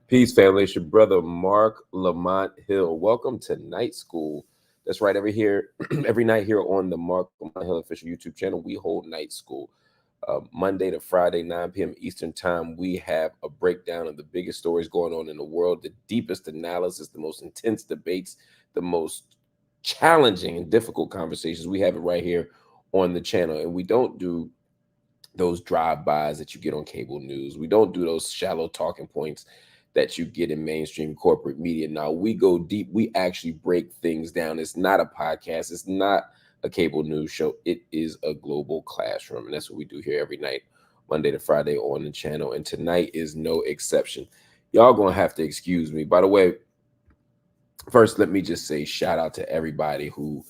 Peace, family. It's your brother Marc Lamont Hill. Welcome to Night School. That's right. Every night here on the Marc Lamont Hill official YouTube channel, we hold Night School. Monday to Friday, 9 p.m. Eastern Time. We have a breakdown of the biggest stories going on in the world, the deepest analysis, the most intense debates, the most challenging and difficult conversations. We have it right here on the channel, and we don't do those drive-bys that you get on cable news. We don't do those shallow talking points that you get in mainstream corporate media. Now we go deep. We actually break things down. It's not a podcast. It's not a cable news show. It is a global classroom. And that's what we do here every night, Monday to Friday on the channel. And tonight is no exception. Y'all gonna have to excuse me. By the way, first, let me just say shout out to everybody who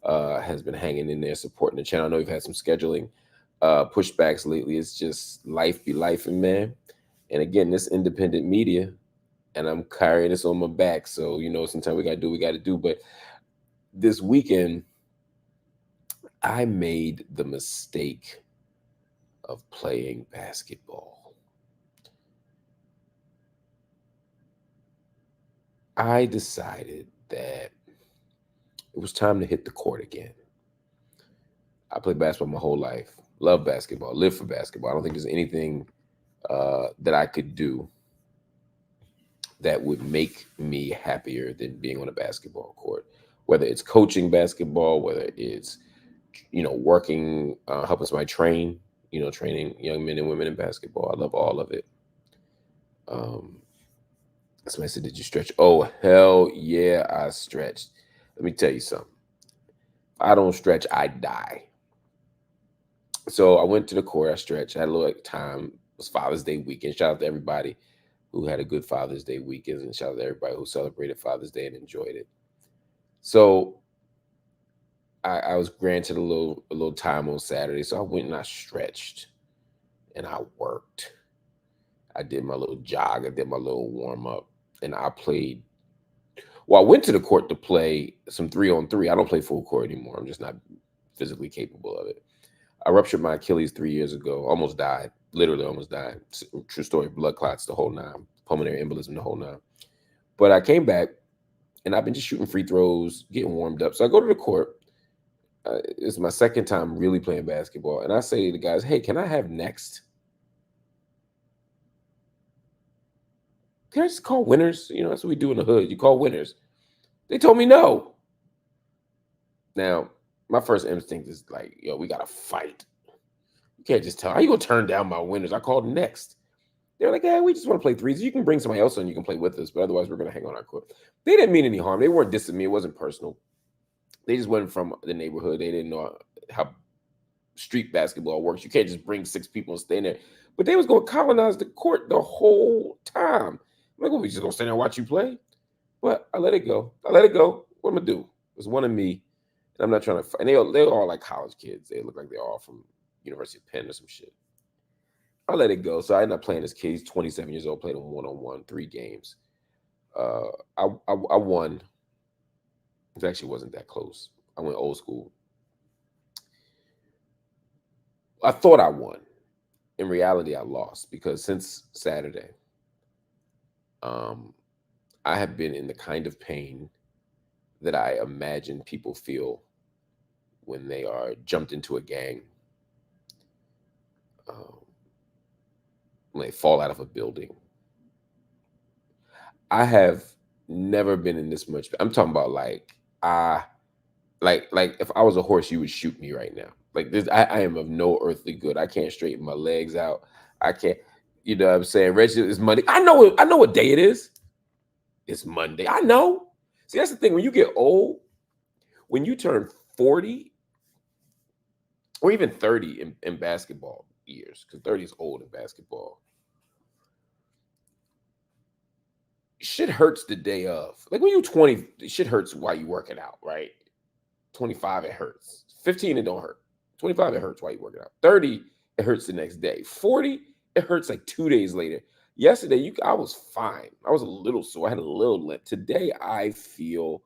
has been hanging in there supporting the channel. I know we've had some scheduling pushbacks lately. It's just life be life, and man. And again, this independent media, and I'm carrying this on my back. So, sometimes we got to do what we got to do. But this weekend, I made the mistake of playing basketball. I decided that it was time to hit the court again. I played basketball my whole life. Love basketball. Live for basketball. I don't think there's anything that I could do that would make me happier than being on a basketball court, whether it's coaching basketball, whether it's, working, helping somebody train, training young men and women in basketball. I love all of it. Somebody said, did you stretch? Oh, hell yeah, I stretched. Let me tell you something. If I don't stretch, I die. So I went to the court, I stretched, I had a little time. It was Father's Day weekend. Shout out to everybody who had a good Father's Day weekend, and shout out to everybody who celebrated Father's Day and enjoyed it. So I was granted a little time on Saturday, so I went and I stretched and I worked. I did my little jog, I did my little warm up, and I played. Well, I went to the court to play some 3-on-3. I don't play full court anymore. I'm just not physically capable of it. I ruptured my Achilles 3 years ago, almost died, literally almost died. True story, blood clots, the whole nine, pulmonary embolism, the whole nine. But I came back, and I've been just shooting free throws, getting warmed up. So I go to the court. It's my second time really playing basketball. And I say to the guys, hey, can I have next? Can I just call winners? That's what we do in the hood. You call winners. They told me no. Now, my first instinct is like, yo, we got to fight. You can't just tell. How you going to turn down my winners? I called next. They're like, yeah, we just want to play threes. You can bring somebody else on. You can play with us. But otherwise, we're going to hang on our court. They didn't mean any harm. They weren't dissing me. It wasn't personal. They just wasn't from the neighborhood. They didn't know how street basketball works. You can't just bring 6 people and stay in there. But they was going to colonize the court the whole time. I'm like, well, we just going to stand there and watch you play? But I let it go. What am I going to do? It was one of me. And I'm not trying to fight. And they're all like college kids. They look like they're all from University of Penn or some shit. I let it go. So I ended up playing this kid. He's 27 years old, played him one-on-one, 3 games. I won. It actually wasn't that close. I went old school. I thought I won. In reality, I lost because since Saturday, I have been in the kind of pain that I imagine people feel when they are jumped into a gang, when they fall out of a building. I have never been in this much. I'm talking about like if I was a horse, you would shoot me right now. Like this, I am of no earthly good. I can't straighten my legs out. I can't, you know what I'm saying? Reggie, it's Monday. I know what day it is. It's Monday. I know. See, that's the thing. When you get old, when you turn 40 or even 30 in basketball years, because 30 is old in basketball, shit hurts the day of. Like when you're 20, shit hurts while you working out, right? 25, it hurts. 15, it don't hurt. 25, it hurts while you working out. 30, it hurts the next day. 40, it hurts like 2 days later. Yesterday, I was fine. I was a little sore. I had a little limp. Today, I feel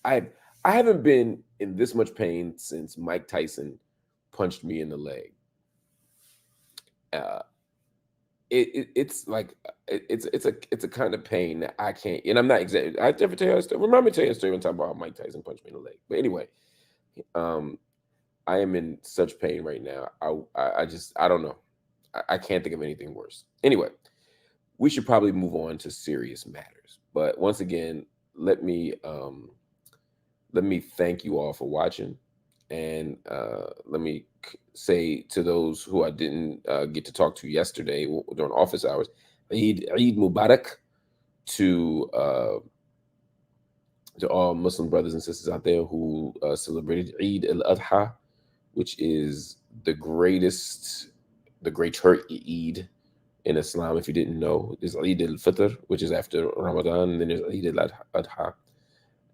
I haven't been in this much pain since Mike Tyson punched me in the leg. it's like it's a kind of pain that I can't. And I'm not exactly. I never tell you a story. Remind me to tell you a story one time about how Mike Tyson punched me in the leg. But anyway, um, I am in such pain right now. I just I don't know. I can't think of anything worse. Anyway, we should probably move on to serious matters. But once again, let me let me thank you all for watching, and let me say to those who I didn't get to talk to yesterday during office hours, Eid Mubarak to uh, to all Muslim brothers and sisters out there who celebrated Eid al-Adha, which is the greater Eid in Islam. If you didn't know, there's Eid al-Fitr, which is after Ramadan, and then there's Eid al-Adha.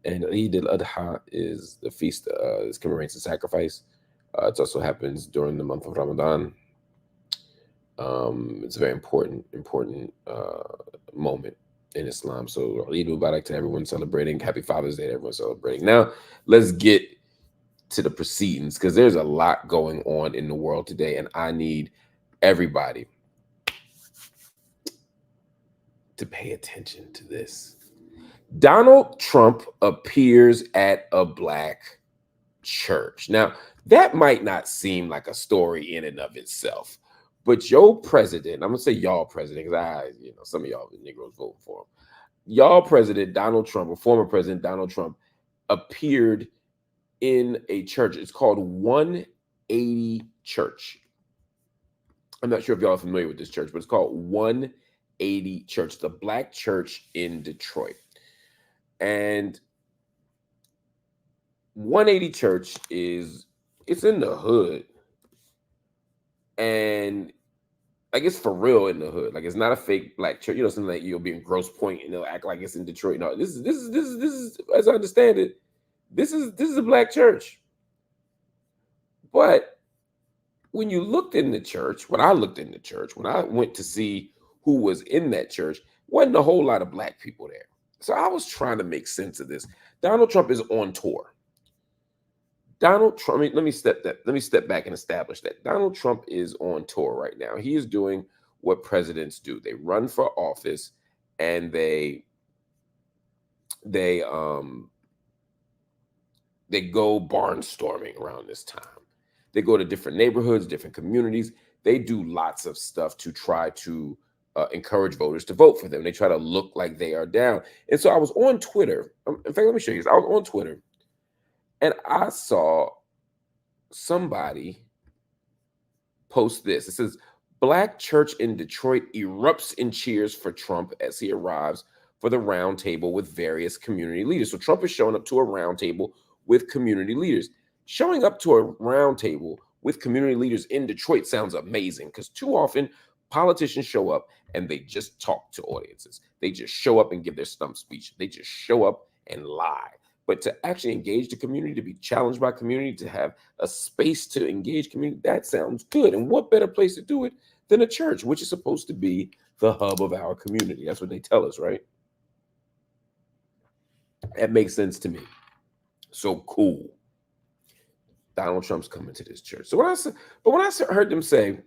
And Eid al-Adha is the feast, is commemorates the sacrifice. It also happens during the month of Ramadan. It's a very important moment in Islam. So Eid Mubarak to everyone celebrating. Happy Father's Day to everyone celebrating. Now, let's get to the proceedings, because there's a lot going on in the world today, and I need everybody to pay attention to this. Donald Trump appears at a black church. Now, that might not seem like a story in and of itself, but your president, I'm gonna say y'all president, because some of y'all Negroes voting for him. Y'all president Donald Trump, or former president Donald Trump, appeared in a church. It's called 180 Church. I'm not sure if y'all are familiar with this church, but it's called 180 Church, the black church in Detroit. And 180 Church it's in the hood. And like it's for real in the hood. Like it's not a fake black church. Something like you'll be in Grosse Pointe and they'll act like it's in Detroit. No, this is as I understand it, this is a black church. But when you looked in the church, when I looked in the church, when I went to see who was in that church, wasn't a whole lot of black people there. So I was trying to make sense of this. Donald Trump is on tour. Donald Trump, let me step back and establish that Donald Trump is on tour right now. He is doing what presidents do. They run for office and they go barnstorming around this time. They go to different neighborhoods, different communities. They do lots of stuff to try to encourage voters to vote for them. They try to look like they are down. And so I was on Twitter. In fact, let me show you this. I was on Twitter and I saw somebody post this. It says, Black church in Detroit erupts in cheers for Trump as he arrives for the round table with various community leaders. So Trump is showing up to a round table with community leaders. Showing up to a round table with community leaders in Detroit sounds amazing, because too often politicians show up and they just talk to audiences. They just show up and give their stump speech. They just show up and lie. But to actually engage the community, to be challenged by community, to have a space to engage community, that sounds good. And what better place to do it than a church, which is supposed to be the hub of our community? That's what they tell us, right? That makes sense to me. So cool. Donald Trump's coming to this church. So when I heard them say,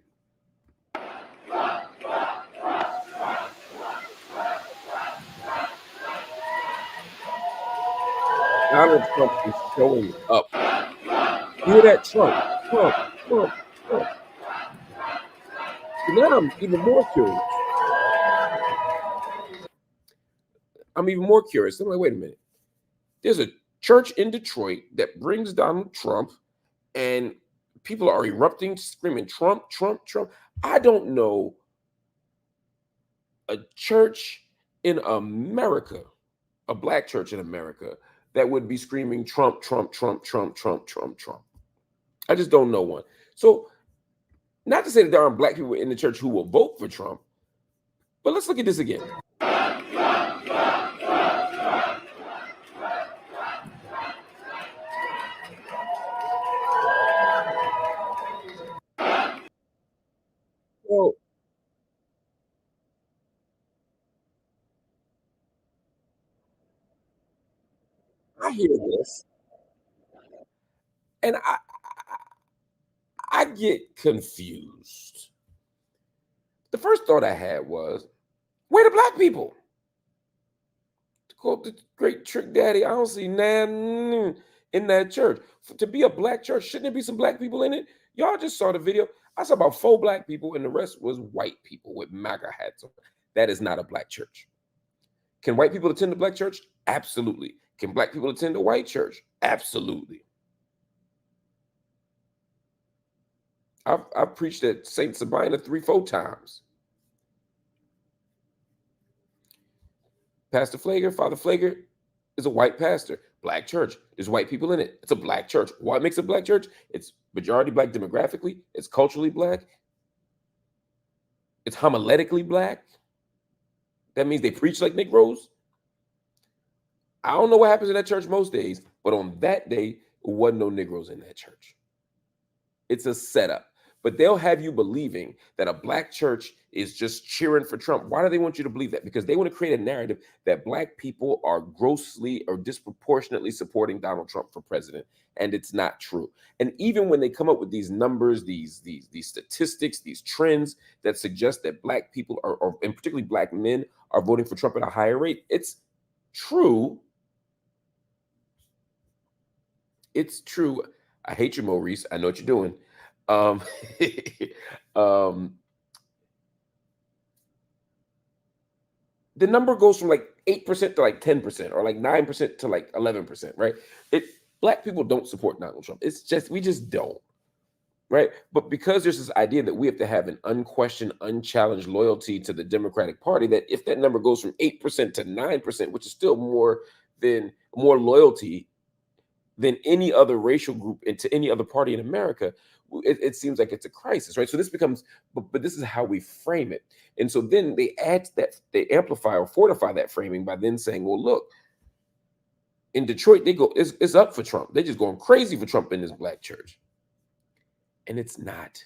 Donald Trump is showing up. You hear that? Trump. So now I'm even more curious. I'm like, wait a minute. There's a church in Detroit that brings Donald Trump, and people are erupting, screaming, Trump, Trump, Trump. I don't know a church in America, a black church in America, that would be screaming Trump, Trump, Trump, Trump, Trump, Trump, Trump. I just don't know one. So, not to say that there aren't black people in the church who will vote for Trump, but let's look at this again. So, I hear this, and I get confused. the first thought I had was, where the black people? To quote the great Trick Daddy, I don't see none in that church. To be a black church, shouldn't there be some black people in it? Y'all just saw the video. I saw about 4 black people, and the rest was white people with MAGA hats on. That is not a black church. Can white people attend a black church? Absolutely. Can black people attend a white church? Absolutely. I've preached at St. Sabina 3-4 times. Pastor Flager, Father Flager is a white pastor. Black church. There's white people in it. It's a black church. What makes a black church? It's majority black demographically. It's culturally black. It's homiletically black. That means they preach like Negroes. I don't know what happens in that church most days, but on that day, there wasn't no Negroes in that church. It's a setup. But they'll have you believing that a black church is just cheering for Trump. Why do they want you to believe that? Because they want to create a narrative that black people are grossly or disproportionately supporting Donald Trump for president. And it's not true. And even when they come up with these numbers, these statistics, these trends that suggest that black people are, and particularly black men, are voting for Trump at a higher rate, it's true. It's true. I hate you, Maurice. I know what you're doing. The number goes from like 8% to like 10%, or like 9% to like 11%, right? Black people don't support Donald Trump. It's just, we just don't, right? But because there's this idea that we have to have an unquestioned, unchallenged loyalty to the Democratic Party, that if that number goes from 8% to 9%, which is still more loyalty than any other racial group into any other party in America, it seems like it's a crisis, right? So this becomes, but this is how we frame it. And so then they add that, they amplify or fortify that framing by then saying, well, look, in Detroit, it's up for Trump. They're just going crazy for Trump in this black church. And it's not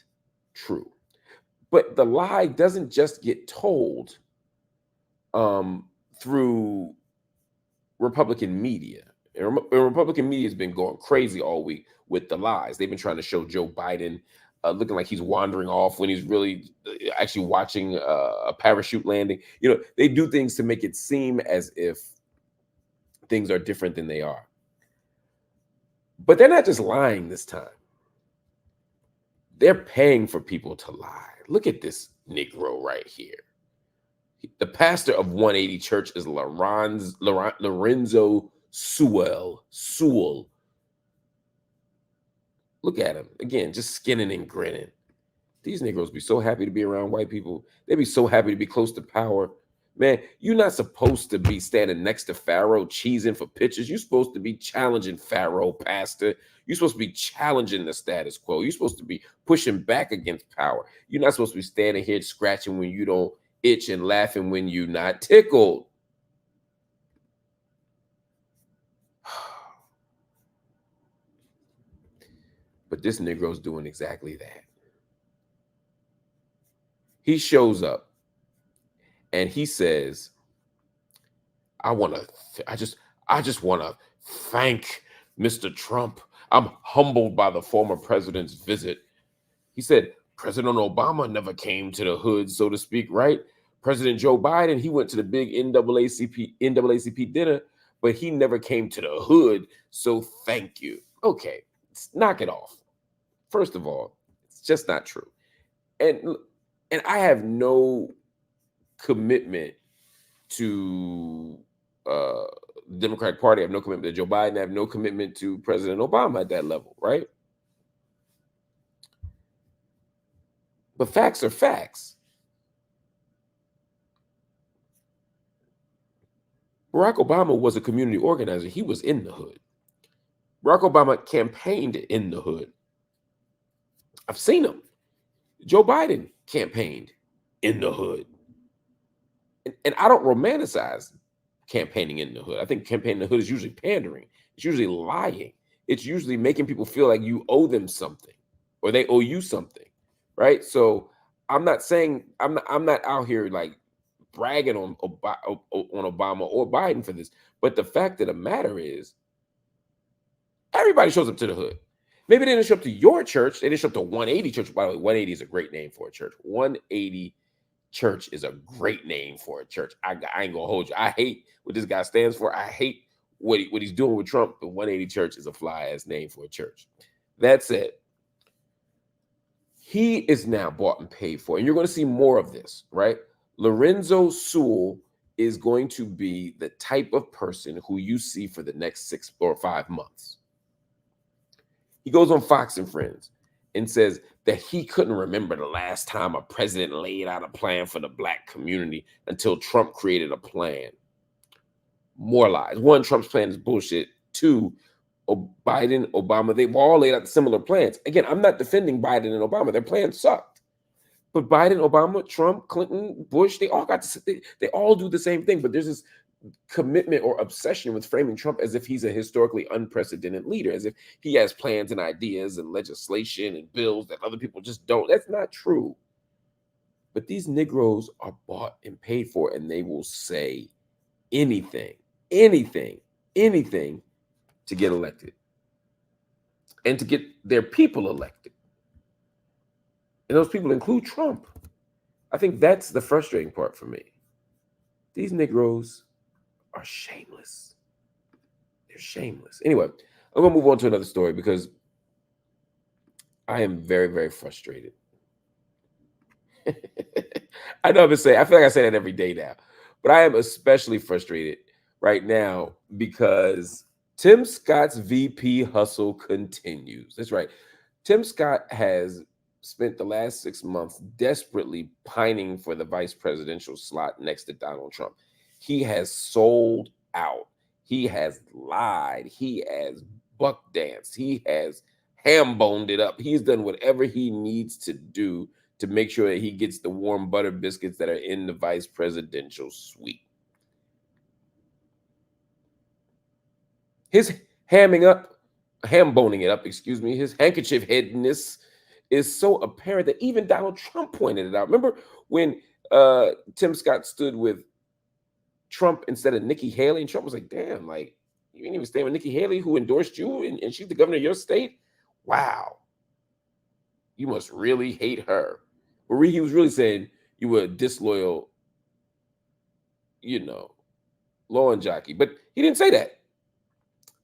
true. But the lie doesn't just get told through Republican media. And Republican media has been going crazy all week with the lies. They've been trying to show Joe Biden looking like he's wandering off when he's really actually watching a parachute landing. You know, they do things to make it seem as if things are different than they are. But they're not just lying this time. They're paying for people to lie. Look at this Negro right here. The pastor of 180 Church is Lorenzo Sewell. Look at him. Again, just skinning and grinning. These Negroes be so happy to be around white people. They be so happy to be close to power. Man, you're not supposed to be standing next to Pharaoh cheesing for pictures. You're supposed to be challenging Pharaoh, pastor. You're supposed to be challenging the status quo. You're supposed to be pushing back against power. You're not supposed to be standing here scratching when you don't itch and laughing when you're not tickled. But this Negro's doing exactly that. He shows up and he says, I just want to thank Mr. Trump. I'm humbled by the former president's visit. He said, President Obama never came to the hood, so to speak, right? President Joe Biden, he went to the big NAACP dinner, but he never came to the hood, so thank you. Okay, knock it off. First of all, it's just not true. And I have no commitment to the Democratic Party. I have no commitment to Joe Biden. I have no commitment to President Obama at that level, right? But facts are facts. Barack Obama was a community organizer. He was in the hood. Barack Obama campaigned in the hood. I've seen him. Joe Biden campaigned in the hood. And I don't romanticize campaigning in the hood. I think campaigning in the hood is usually pandering. It's usually lying. It's usually making people feel like you owe them something or they owe you something, right? So I'm not saying, I'm not out here like bragging on Obama or Biden for this. But the fact of the matter is, everybody shows up to the hood. Maybe they didn't show up to your church. They didn't show up to 180 Church. By the way, 180 is a great name for a church. 180 church is a great name for a church. I ain't gonna hold you. I hate what this guy stands for. I hate what he's doing with Trump. The 180 Church is a fly-ass name for a church. That said, he is now bought and paid for, and you're going to see more of this, right? Lorenzo Sewell is going to be the type of person who you see for the next 6 or 5 months. He goes on Fox and Friends and says that he couldn't remember the last time a president laid out a plan for the Black community until Trump created a plan. More lies. One, Trump's plan is bullshit. Two, Biden, Obama, they've all laid out similar plans. Again, I'm not defending Biden and Obama. Their plans sucked. But Biden, Obama, Trump, Clinton, Bush, they all they all do the same thing. But there's this commitment or obsession with framing Trump as if he's a historically unprecedented leader, as if he has plans and ideas and legislation and bills that other people just don't. That's not true. But these Negroes are bought and paid for, and they will say anything to get elected and to get their people elected. And those people include Trump. I think that's the frustrating part for me. These Negroes are shameless. They're shameless. Anyway, I'm going to move on to another story because I am very, very frustrated. I know I've been saying, I feel like I say that every day now, but I am especially frustrated right now because Tim Scott's VP hustle continues. That's right. Tim Scott has spent the last 6 months desperately pining for the vice presidential slot next to Donald Trump. He has sold out. He has lied. He has buck danced. He has ham-boned it up. He's done whatever he needs to do to make sure that he gets the warm butter biscuits that are in the vice presidential suite. His ham-boning it up, his handkerchief headness is so apparent that even Donald Trump pointed it out. Remember when Tim Scott stood with Trump instead of Nikki Haley, and Trump was like, damn, like, you didn't even stand with Nikki Haley, who endorsed you, and she's the governor of your state? Wow. You must really hate her. Or he was really saying you were a disloyal, lawn jockey. But he didn't say that.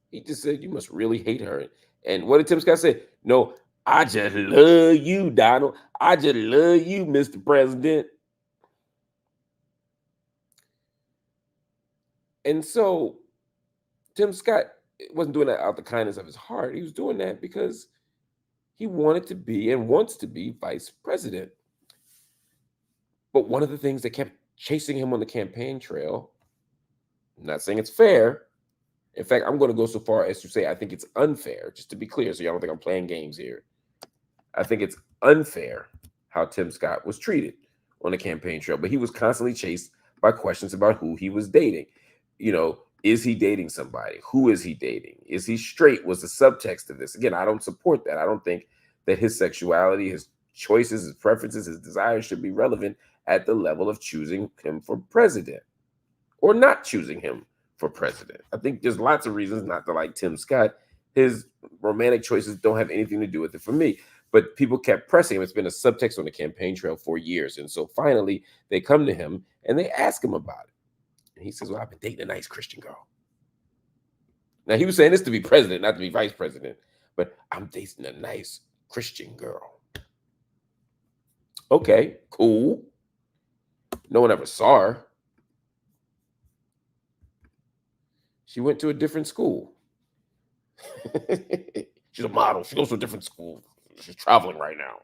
He just said, you must really hate her. And what did Tim Scott say? No, I just love you, Donald. I just love you, Mr. President. And so Tim Scott wasn't doing that out the kindness of his heart. He was doing that because he wanted to be and wants to be vice president. But one of the things that kept chasing him on the campaign trail, I'm not saying it's fair. In fact, I'm going to go so far as to say I think it's unfair, just to be clear, so y'all don't think I'm playing games here. I think it's unfair how Tim Scott was treated on the campaign trail, but he was constantly chased by questions about who he was dating. Is he dating somebody? Who is he dating? Is he straight? Was the subtext of this? Again, I don't support that. I don't think that his sexuality, his choices, his preferences, his desires should be relevant at the level of choosing him for president or not choosing him for president. I think there's lots of reasons not to like Tim Scott. His romantic choices don't have anything to do with it for me. But people kept pressing him. It's been a subtext on the campaign trail for years. And so finally, they come to him and they ask him about it. And he says, well, I've been dating a nice Christian girl. Now, he was saying this to be president, not to be vice president. But I'm dating a nice Christian girl. Okay, cool. No one ever saw her. She went to a different school. She's a model. She goes to a different school. She's traveling right now.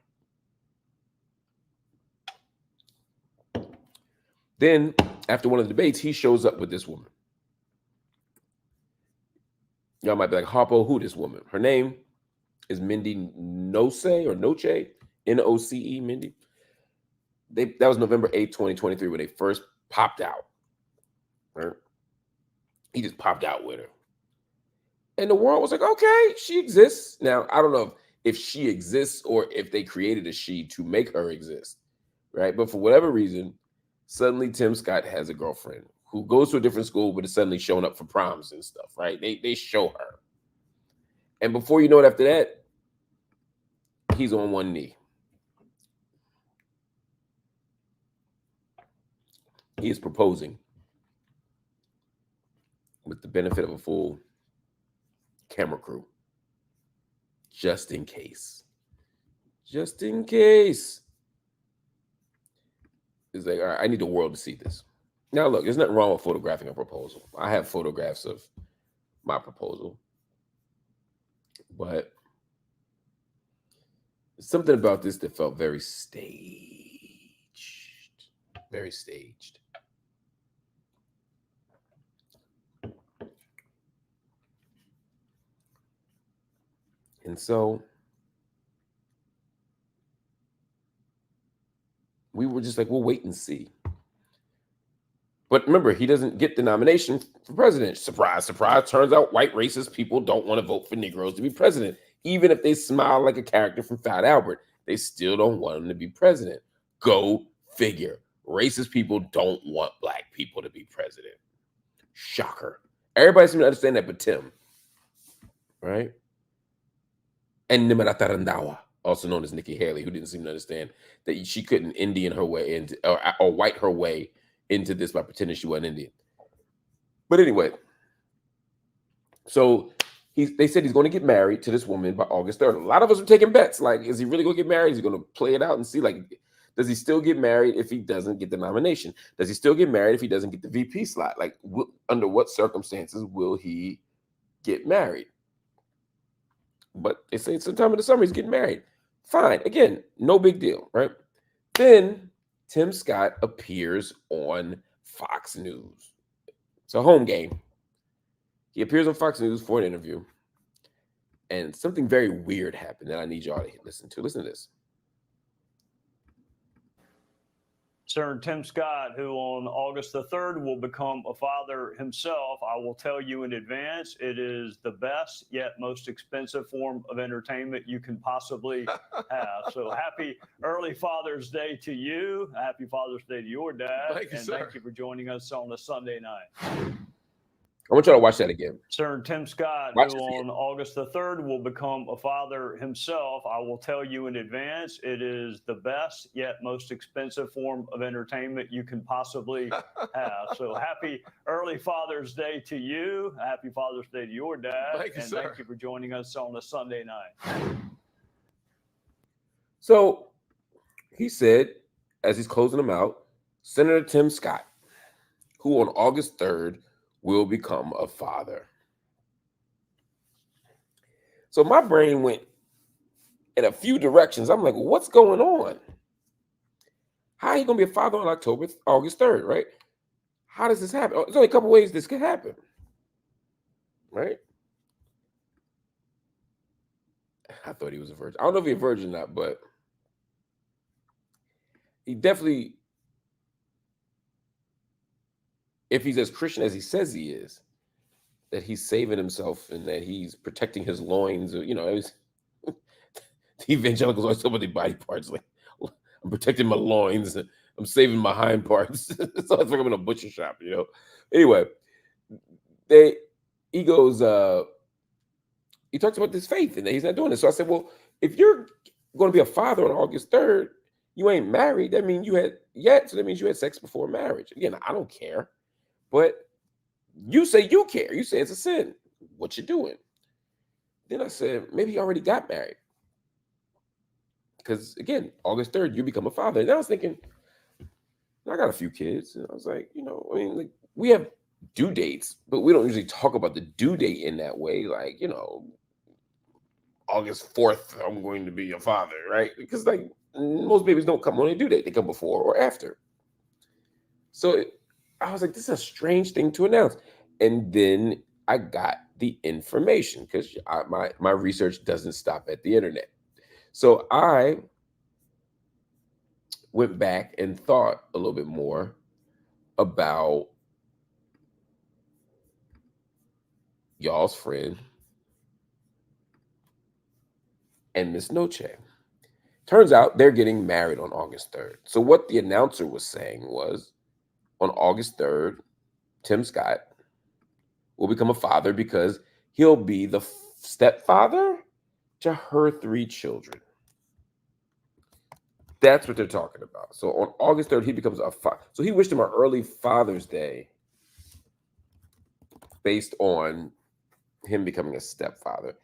Then, after one of the debates, he shows up with this woman. Y'all might be like, Harpo, who this woman? Her name is Mindy Noce or Noche, Noce, Mindy. That was November 8th, 2023, when they first popped out. Right? He just popped out with her. And the world was like, okay, she exists. Now, I don't know if she exists or if they created a she to make her exist, right? But for whatever reason, suddenly Tim Scott has a girlfriend who goes to a different school but is suddenly showing up for proms and stuff, right? They show her. And before you know it, after that, he's on one knee. He is proposing with the benefit of a full camera crew, just in case. Just in case. It's like, all right, I need the world to see this. Now, look, there's nothing wrong with photographing a proposal. I have photographs of my proposal. But something about this that felt very staged. Very staged. And so we were just like, we'll wait and see. But remember, he doesn't get the nomination for president. Surprise, surprise. Turns out white racist people don't want to vote for Negroes to be president. Even if they smile like a character from Fat Albert, they still don't want him to be president. Go figure. Racist people don't want black people to be president. Shocker. Everybody seems to understand that but Tim. Right? And Nimrata Randawa, also known as Nikki Haley, who didn't seem to understand that she couldn't Indian her way into, or white her way into this by pretending she wasn't Indian. But anyway, so they said he's going to get married to this woman by August 3rd. A lot of us are taking bets. Like, is he really going to get married? Is he going to play it out and see? Like, does he still get married if he doesn't get the nomination? Does he still get married if he doesn't get the VP slot? Like, under what circumstances will he get married? But they say sometime in the summer he's getting married. Fine. Again, no big deal, right? Then Tim Scott appears on Fox News. It's a home game. He appears on Fox News for an interview. And something very weird happened that I need y'all to listen to. Listen to this. Senator Tim Scott, who on August the 3rd will become a father himself. I will tell you in advance, it is the best yet most expensive form of entertainment you can possibly have. So happy early Father's Day to you. Happy Father's Day to your dad. Thank you, and sir. Thank you for joining us on a Sunday night. I want y'all to watch that again. Senator Tim Scott, Watch who on August the 3rd will become a father himself. I will tell you in advance, it is the best yet most expensive form of entertainment you can possibly have. So happy early Father's Day to you. Happy Father's Day to your dad. Thank you, sir. Thank you for joining us on a Sunday night. So he said, as he's closing them out, Senator Tim Scott, who on August 3rd will become a father. So my brain went in a few directions. I'm like, what's going on? How are you going to be a father on August 3rd, right? How does this happen? There's only a couple ways this could happen, right? I thought he was a virgin. I don't know if he's a virgin or not, but he definitely, if he's as Christian as he says he is, that he's saving himself and that he's protecting his loins, or, you know, the evangelicals always talk about their body parts. Like, I'm protecting my loins, I'm saving my hind parts. So it's like I'm in a butcher shop, you know. Anyway, he goes, he talks about this faith and that he's not doing it. So I said, well, if you're going to be a father on August 3rd, you ain't married. That means you had so that means you had sex before marriage. Again, I don't care. But you say you care. You say it's a sin. What you doing? Then I said, maybe he already got married. Because again, August 3rd, you become a father. And I was thinking, I got a few kids. And I was like, you know, I mean, like, we have due dates, but we don't usually talk about the due date in that way. Like, you know, August 4th, I'm going to be a father, right? Because like most babies don't come on a due date. They come before or after. So I was like, this is a strange thing to announce. And then I got the information because my research doesn't stop at the internet. So I went back and thought a little bit more about y'all's friend and Miss Noche. Turns out they're getting married on August 3rd. So what the announcer was saying was, on August 3rd, Tim Scott will become a father because he'll be the stepfather to her 3 children. That's what they're talking about. So on August 3rd, he becomes a father. So he wished him an early Father's Day based on him becoming a stepfather.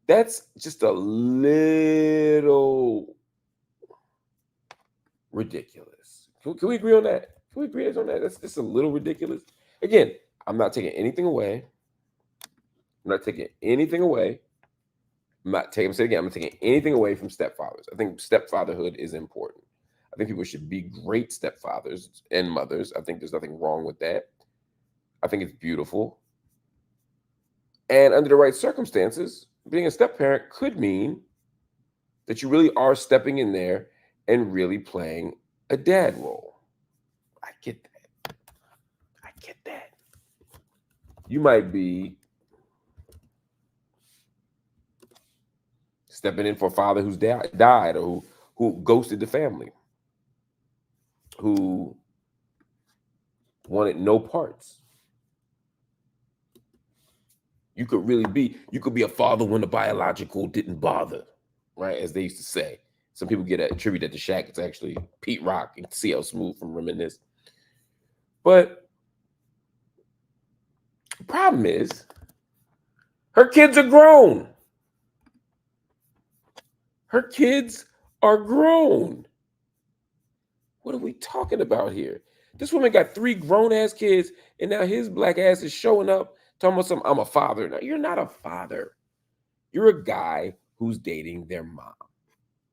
That's just a little ridiculous. Can we agree on that? Can we agree on that? That's just a little ridiculous. Again, I'm not taking anything away. I'm not taking anything away. I'm not taking anything away from stepfathers. I think stepfatherhood is important. I think people should be great stepfathers and mothers. I think there's nothing wrong with that. I think it's beautiful. And under the right circumstances, being a step parent could mean that you really are stepping in there and really playing a dad role. I get that. I get that. You might be stepping in for a father who's died or who ghosted the family, who wanted no parts. You could be a father when the biological didn't bother, right? As they used to say. Some people get attributed to Shaq. It's actually Pete Rock and CL Smooth from Reminisce. But the problem is, her kids are grown. Her kids are grown. What are we talking about here? This woman got 3 grown-ass kids, and now his black ass is showing up talking about something, I'm a father. Now, you're not a father. You're a guy who's dating their mom.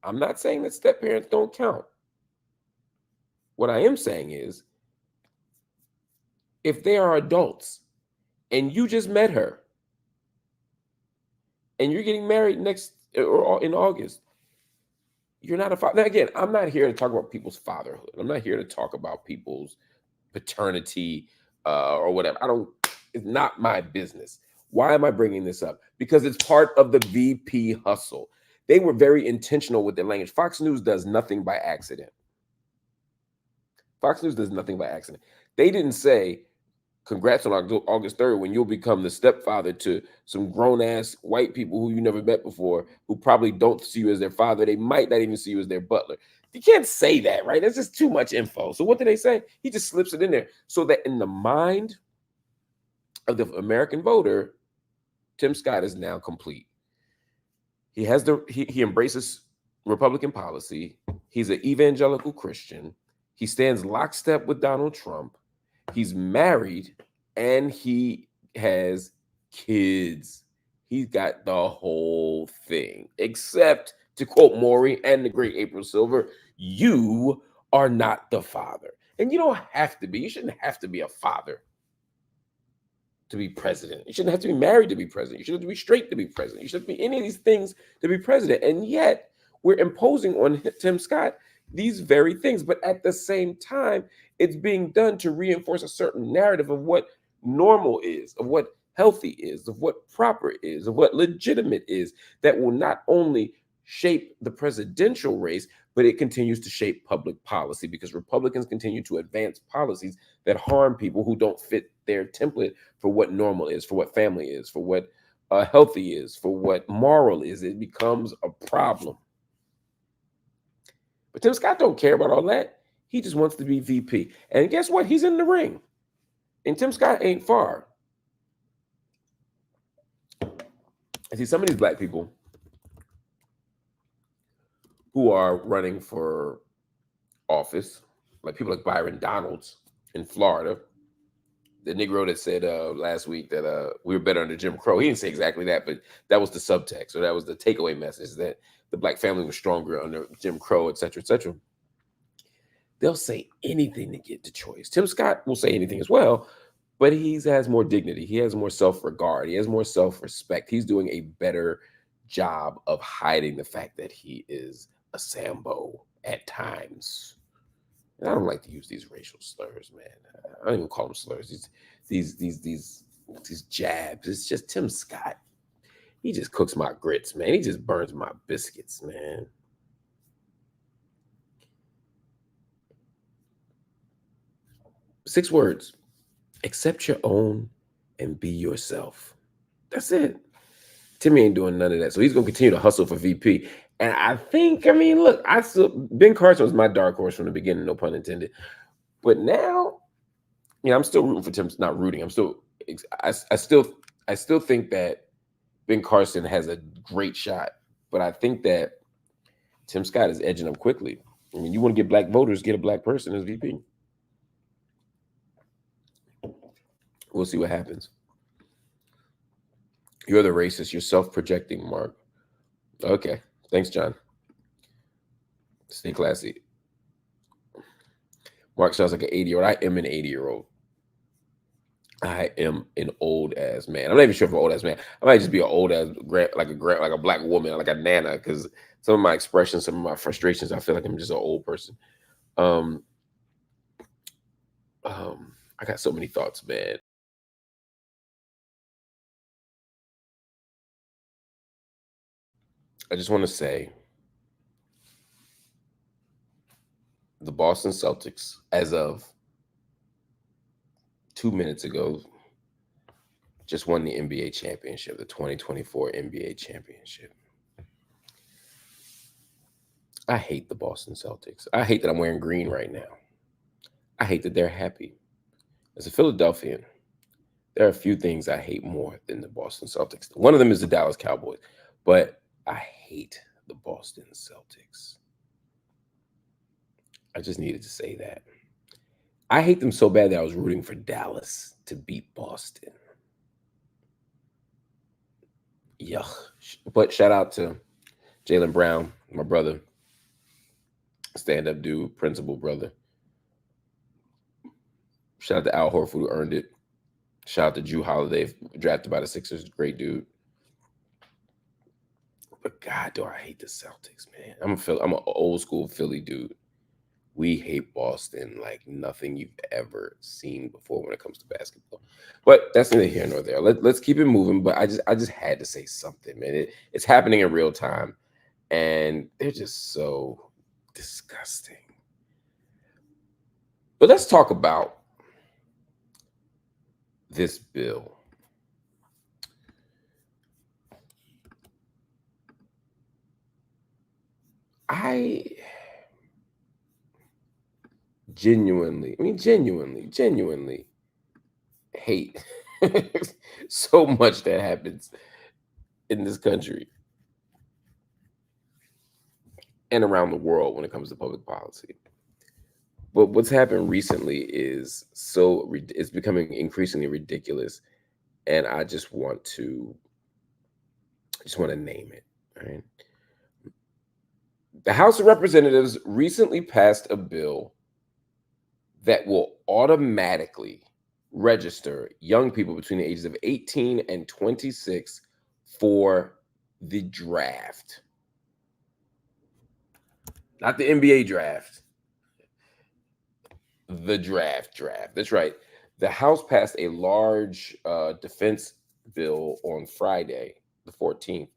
I'm not saying that step-parents don't count. What I am saying is, if they are adults, and you just met her, and you're getting married or in August, you're not a father. Now, again, I'm not here to talk about people's fatherhood. I'm not here to talk about people's paternity or whatever. It's not my business. Why am I bringing this up? Because it's part of the VP hustle. They were very intentional with their language. Fox News does nothing by accident. Fox News does nothing by accident. They didn't say, congrats on August 3rd when you'll become the stepfather to some grown-ass white people who you never met before, who probably don't see you as their father. They might not even see you as their butler. You can't say that, right? That's just too much info. So what did they say? He just slips it in there so that in the mind of the American voter, Tim Scott is now complete. He embraces Republican policy. He's an evangelical Christian. He stands lockstep with Donald Trump. He's married and he has kids. He's got the whole thing, except, to quote Maury and the great April Silver, you are not the father. And you don't have to be. You shouldn't have to be a father to be president. You shouldn't have to be married to be president. You shouldn't have to be straight to be president. You shouldn't be any of these things to be president. And yet we're imposing on Tim Scott these very things. But at the same time, it's being done to reinforce a certain narrative of what normal is, of what healthy is, of what proper is, of what legitimate is, that will not only shape the presidential race, but it continues to shape public policy, because Republicans continue to advance policies that harm people who don't fit their template for what normal is, for what family is, for what healthy is, for what moral is. It becomes a problem. But Tim Scott don't care about all that. He just wants to be VP. And guess what? He's in the ring. And Tim Scott ain't far. I see some of these black people who are running for office, like people like Byron Donalds in Florida, the Negro that said last week that we were better under Jim Crow. He didn't say exactly that, but that was the subtext, or that was the takeaway message, that the black family was stronger under Jim Crow, et cetera, et cetera. They'll say anything to get the choice. Tim Scott will say anything as well, but he has more dignity. He has more self-regard. He has more self-respect. He's doing a better job of hiding the fact that he is a Sambo at times. And I don't like to use these racial slurs, man. I don't even call them slurs. These jabs. It's just Tim Scott. He just cooks my grits, man. He just burns my biscuits, man. Six words: accept your own and be yourself. That's it. Timmy ain't doing none of that. So he's going to continue to hustle for VP. And I think, I mean, look, Ben Carson was my dark horse from the beginning, no pun intended. But now, I'm still rooting for Tim. Not rooting. I still think that Ben Carson has a great shot, but I think that Tim Scott is edging up quickly. I mean, you want to get black voters, get a black person as VP. We'll see what happens. You're the racist. You're self-projecting, Mark. Okay. Thanks, John. Stay classy. Mark sounds like an 80-year-old. I am an 80-year-old. I am an old ass man. I'm not even sure if I'm an old ass man. I might just be an old ass like a black woman, like a nana, because some of my expressions, some of my frustrations, I feel like I'm just an old person. I got so many thoughts, man. I just want to say the Boston Celtics, as of 2 minutes ago, just won the NBA championship, the 2024 NBA championship. I hate the Boston Celtics. I hate that I'm wearing green right now. I hate that they're happy. As a Philadelphian, there are a few things I hate more than the Boston Celtics. One of them is the Dallas Cowboys, but I hate the Boston Celtics. I just needed to say that. I hate them so bad that I was rooting for Dallas to beat Boston. Yuck. But shout out to Jaylen Brown, my brother, stand-up dude, principal brother. Shout out to Al Horford, who earned it. Shout out to Jrue Holiday, drafted by the Sixers. Great dude. But God, do I hate the Celtics, man. I'm an old school Philly dude. We hate Boston like nothing you've ever seen before when it comes to basketball. But that's neither here nor there. Let's keep it moving. But I just had to say something, man. It's happening in real time, and they're just so disgusting. But let's talk about this bill. I genuinely hate so much that happens in this country and around the world when it comes to public policy. But what's happened recently is it's becoming increasingly ridiculous, and I just want to name it. Right? The House of Representatives recently passed a bill that will automatically register young people between the ages of 18 and 26 for the draft. Not the NBA draft. The draft. That's right. The House passed a large defense bill on Friday, the 14th,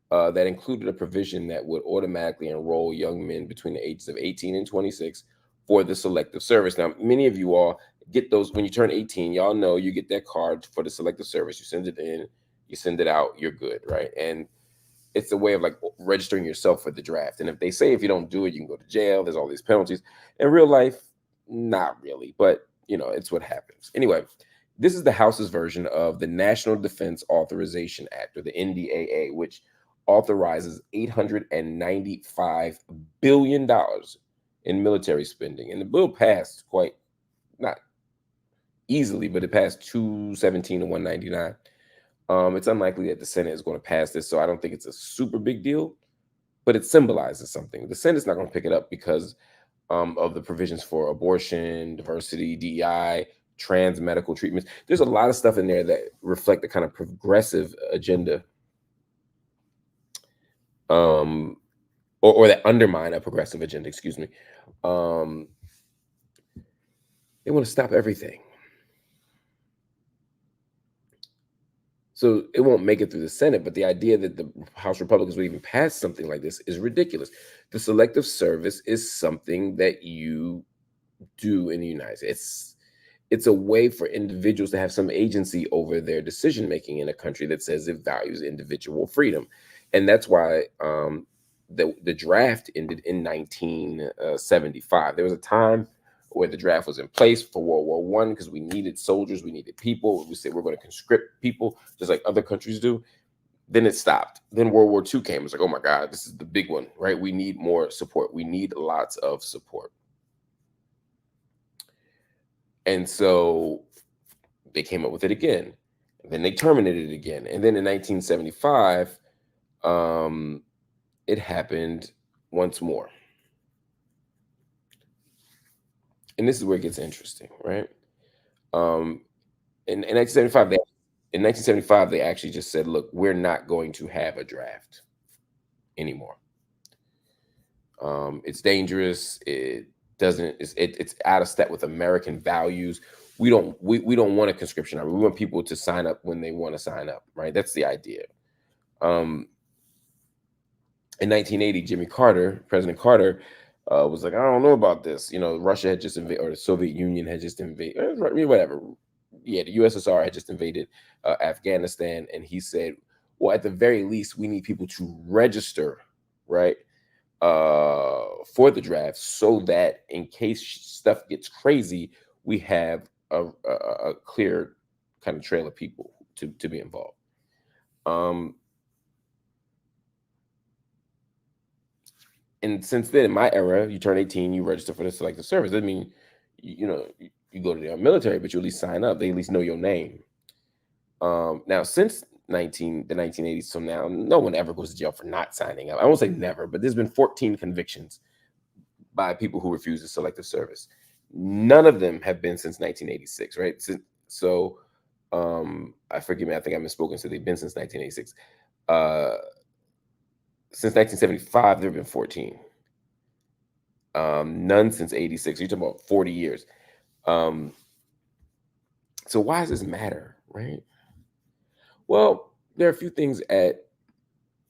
that included a provision that would automatically enroll young men between the ages of 18 and 26 for the Selective Service. Now, many of you all get those when you turn 18. Y'all know you get that card for the Selective Service. You send it in, you send it out, you're good, right? And it's a way of like registering yourself for the draft. And if they say if you don't do it, you can go to jail. There's all these penalties. In real life, not really, but it's what happens. Anyway, this is the House's version of the National Defense Authorization Act, or the NDAA, which authorizes $895 billion in military spending. And the bill passed quite, not easily, but it passed 217 to 199. It's unlikely that the Senate is going to pass this, so I don't think it's a super big deal, but it symbolizes something. The Senate's not going to pick it up because of the provisions for abortion, diversity, DEI, trans medical treatments. There's a lot of stuff in there that reflect the kind of progressive agenda or that undermine a progressive agenda, excuse me. They want to stop everything. So it won't make it through the Senate, but the idea that the House Republicans would even pass something like this is ridiculous. The Selective Service is something that you do in the United States. It's a way for individuals to have some agency over their decision-making in a country that says it values individual freedom. And that's why the draft ended in 1975. There was a time where the draft was in place for World War One because we needed soldiers, we needed people. We said we're going to conscript people just like other countries do. Then it stopped. Then World War II came. It's like, oh my God, this is the big one, right? We need more support. We need lots of support. And so they came up with it again. And then they terminated it again. And then in 1975, it happened once more. And this is where it gets interesting, right? In 1975, they actually just said, look, we're not going to have a draft anymore. It's dangerous. It's out of step with American values. We don't want a conscription army. We want people to sign up when they want to sign up, right? That's the idea. In 1980, President Carter, was like, I don't know about this. Russia had just invaded, or the Soviet Union had just invaded, whatever. Yeah, the USSR had just invaded Afghanistan, and he said, well, at the very least, we need people to register, right, for the draft, so that in case stuff gets crazy, we have a clear kind of trail of people to be involved. And since then, in my era, you turn 18, you register for the selective service. That means, you go to the military, but you at least sign up. They at least know your name. Now, since the 1980s, so now no one ever goes to jail for not signing up. I won't say never, but there's been 14 convictions by people who refuse the selective service. None of them have been since 1986, right? So, I forgive me, I think I misspoken. So they've been since 1986. Since 1975, there have been 14. None since 86. You're talking about 40 years. So why does this matter, right? Well, there are a few things at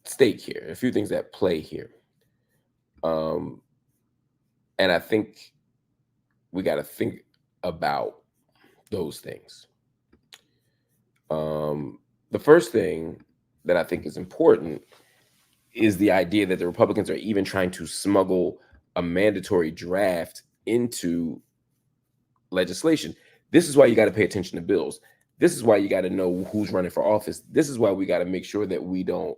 stake here, a few things at play here. And I think we got to think about those things. The first thing that I think is important is the idea that the Republicans are even trying to smuggle a mandatory draft into legislation. This is why you got to pay attention to bills. This is why you got to know who's running for office. This is why we got to make sure that we don't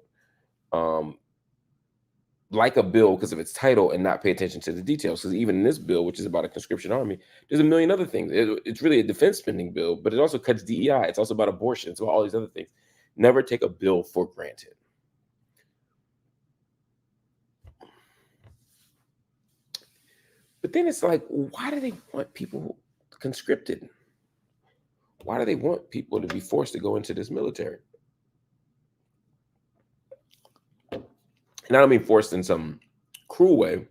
like a bill because of its title and not pay attention to the details. Because even in this bill, which is about a conscription army, there's a million other things. It's really a defense spending bill, but it also cuts DEI. It's also about abortion. It's about all these other things. Never take a bill for granted. But then it's like, why do they want people conscripted? Why do they want people to be forced to go into this military? And I don't mean forced in some cruel way,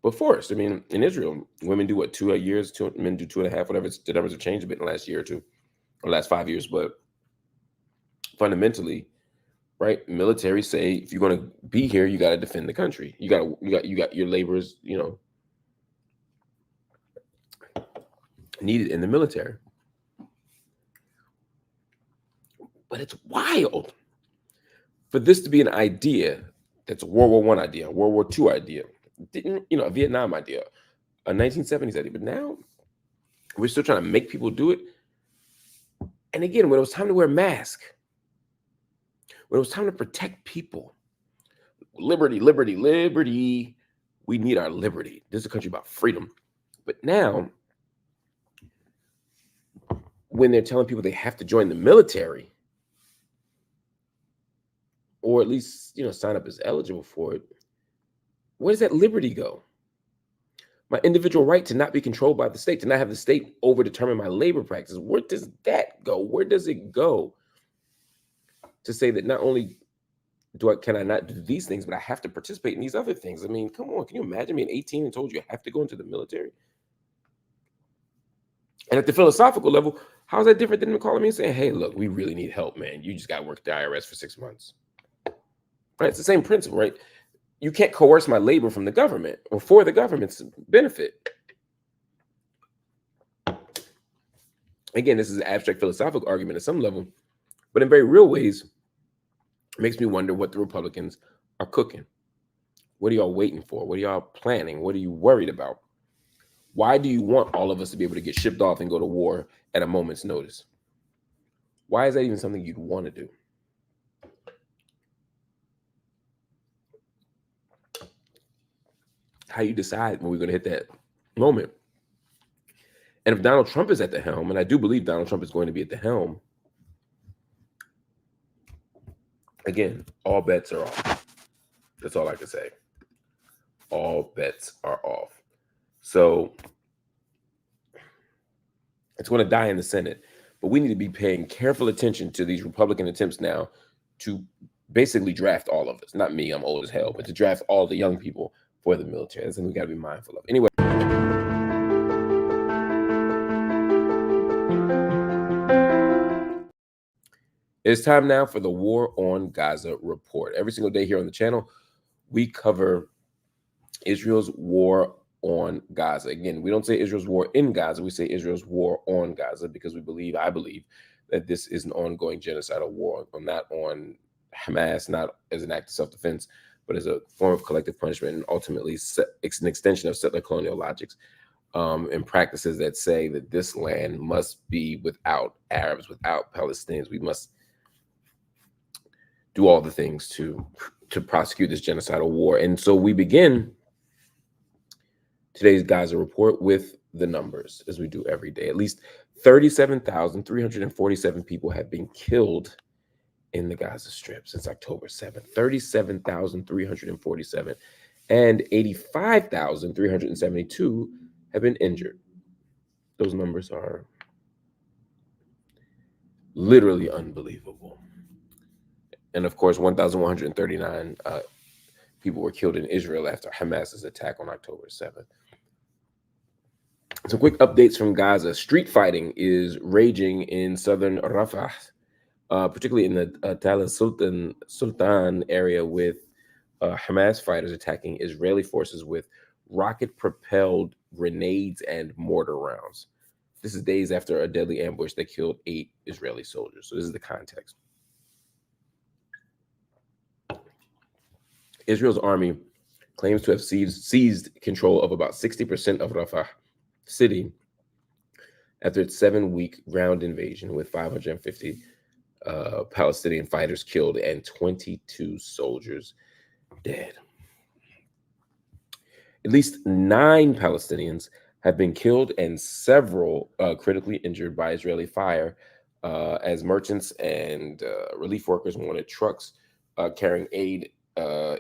but forced. I mean, in Israel, women do what, 2 years, men do 2.5, whatever. The numbers have changed a bit in the last year or two, or last 5 years. But fundamentally, right, military say if you're going to be here, you got to defend the country. You got your laborers, needed in the military. But it's wild for this to be an idea that's a World War I idea, a World War II idea, a Vietnam idea, a 1970s idea. But now we're still trying to make people do it. And again, when it was time to wear a mask, when it was time to protect people, liberty, liberty, liberty, we need our liberty. This is a country about freedom. But now, when they're telling people they have to join the military, or at least, sign up as eligible for it, where does that liberty go? My individual right to not be controlled by the state, to not have the state overdetermine my labor practices. Where does that go? Where does it go to say that not only can I not do these things, but I have to participate in these other things? I mean, come on, can you imagine being 18 and told you have to go into the military? And at the philosophical level, how is that different than calling me and saying, hey, look, we really need help, man. You just got to work at the IRS for 6 months. Right? It's the same principle, right? You can't coerce my labor from the government or for the government's benefit. Again, this is an abstract philosophical argument at some level, but in very real ways, it makes me wonder what the Republicans are cooking? What are y'all waiting for? What are y'all planning? What are you worried about? Why do you want all of us to be able to get shipped off and go to war at a moment's notice? Why is that even something you'd want to do? How you decide when we're going to hit that moment? And if Donald Trump is at the helm, and I do believe Donald Trump is going to be at the helm, again, all bets are off. That's all I can say. All bets are off. So it's going to die in the Senate. But we need to be paying careful attention to these Republican attempts now to basically draft all of us. Not me, I'm old as hell, but to draft all the young people for the military. That's something we got to be mindful of. Anyway. It's time now for the War on Gaza report. Every single day here on the channel, we cover Israel's war on Gaza. Again, we don't say Israel's war in Gaza. We say Israel's war on Gaza because I believe that this is an ongoing genocidal war, not on Hamas, not as an act of self-defense, but as a form of collective punishment, and ultimately it's an extension of settler colonial logics and practices that say that this land must be without Arabs, without Palestinians. We must do all the things to prosecute this genocidal war. And so we begin today's Gaza report with the numbers, as we do every day. At least 37,347 people have been killed in the Gaza Strip since October 7th. 37,347, and 85,372 have been injured. Those numbers are literally unbelievable. And of course, 1,139 people were killed in Israel after Hamas's attack on October 7th. Some quick updates from Gaza. Street fighting is raging in southern Rafah, particularly in the Tal Sultan area, with Hamas fighters attacking Israeli forces with rocket-propelled grenades and mortar rounds. This is days after a deadly ambush that killed 8 Israeli soldiers. So this is the context. Israel's army claims to have seized control of about 60% of Rafah city after its 7-week ground invasion, with 550 Palestinian fighters killed and 22 soldiers dead. At least 9 Palestinians have been killed and several critically injured by Israeli fire as merchants and relief workers wanted trucks carrying aid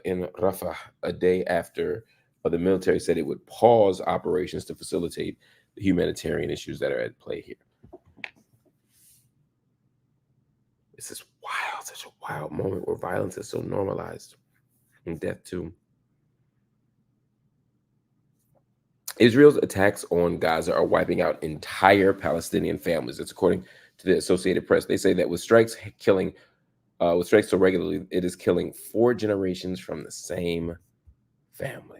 in Rafah a day after the military said it would pause operations to facilitate the humanitarian issues that are at play here. This is wild, such a wild moment where violence is so normalized, and death too. Israel's attacks on Gaza are wiping out entire Palestinian families. That's according to the Associated Press. They say that with strikes so regularly, it is killing 4 generations from the same family.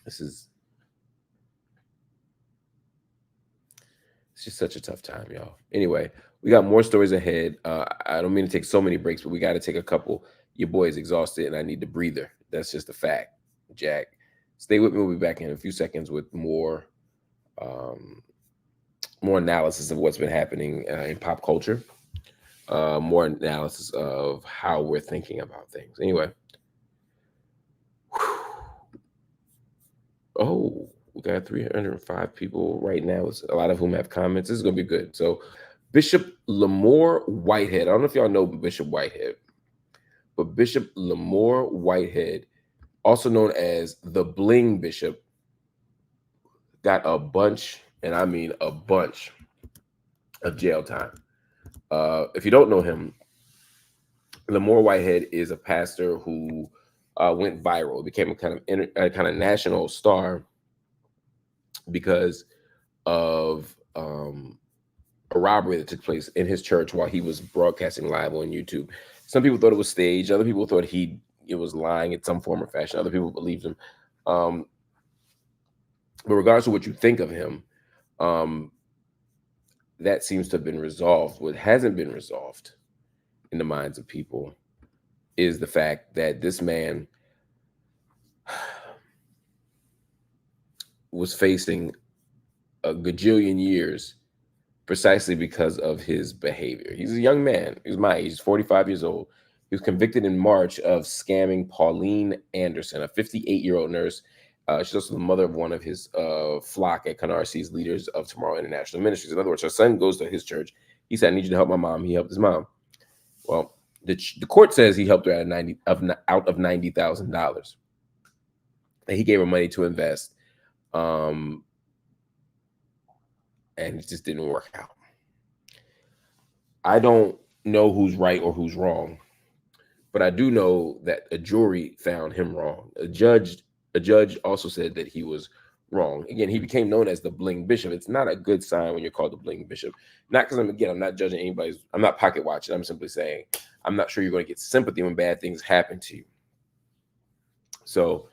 It's just such a tough time, y'all. Anyway, we got more stories ahead. I don't mean to take so many breaks, but we got to take a couple. Your boy is exhausted, and I need a breather. That's just a fact, Jack. Stay with me. We'll be back in a few seconds with more analysis of what's been happening in pop culture, more analysis of how we're thinking about things. Anyway. Oh, we got 305 people right now, a lot of whom have comments. This is going to be good. So Bishop Lamont Whitehead, I don't know if y'all know Bishop Whitehead, but Bishop Lamont Whitehead, also known as the Bling Bishop, got a bunch, and I mean a bunch, of jail time. If you don't know him, Lamont Whitehead is a pastor who went viral, became a kind of national star because of a robbery that took place in his church while he was broadcasting live on YouTube. Some people thought it was staged. Other people thought it was lying in some form or fashion. Other people believed him. But regardless of what you think of him, that seems to have been resolved. What hasn't been resolved in the minds of people is the fact that this man was facing a gajillion years precisely because of his behavior. He's a young man. He's my age. He's 45 years old. He was convicted in March of scamming Pauline Anderson, a 58-year-old nurse. She's also the mother of one of his flock at Canarsi's Leaders of Tomorrow International Ministries. In other words, her son goes to his church. He said, "I need you to help my mom." He helped his mom. Well, the court says he helped her out of $90,000. And he gave her money to invest, and it just didn't work out. I don't know who's right or who's wrong, but I do know that a jury found him wrong. A judge also said that he was wrong. Again, he became known as the Bling Bishop. It's not a good sign when you're called the Bling Bishop. Not because I'm not judging anybody's. I'm not pocket watching. I'm simply saying I'm not sure you're going to get sympathy when bad things happen to you. So,